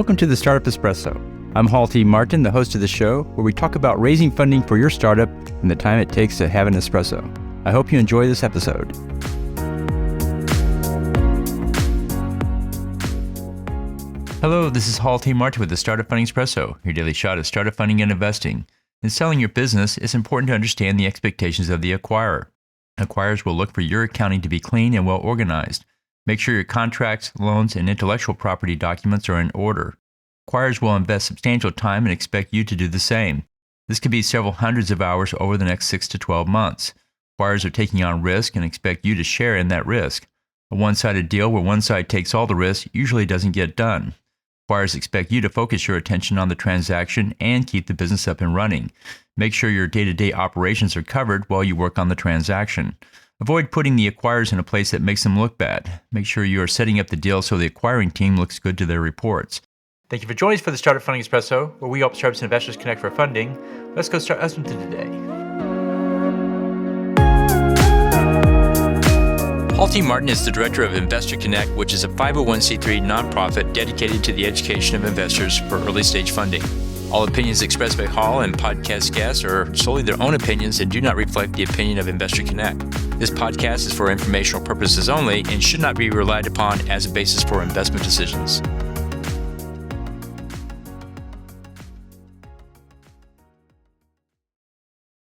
Welcome to the Startup Espresso. I'm Hall T. Martin, the host of the show, where we talk about raising funding for your startup and the time it takes to have an espresso. I hope you enjoy this episode. Hello, this is Hall T. Martin with the Startup Funding Espresso, your daily shot of startup funding and investing. In selling your business, it's important to understand the expectations of the acquirer. Acquirers will look for your accounting to be clean and well organized. Make sure your contracts, loans, and intellectual property documents are in order. Acquirers will invest substantial time and expect you to do the same. This could be several hundreds of hours over the next 6 to 12 months. Acquirers are taking on risk and expect you to share in that risk. A one-sided deal where one side takes all the risk usually doesn't get done. Acquirers expect you to focus your attention on the transaction and keep the business up and running. Make sure your day-to-day operations are covered while you work on the transaction. Avoid putting the acquirers in a place that makes them look bad. Make sure you are setting up the deal so the acquiring team looks good to their reports. Thank you for joining us for the Startup Funding Espresso, where we help startups and investors connect for funding. Let's go start listening to today. Hall T. Martin is the director of Investor Connect, which is a 501c3 nonprofit dedicated to the education of investors for early-stage funding. All opinions expressed by Hall and podcast guests are solely their own opinions and do not reflect the opinion of Investor Connect. This podcast is for informational purposes only and should not be relied upon as a basis for investment decisions.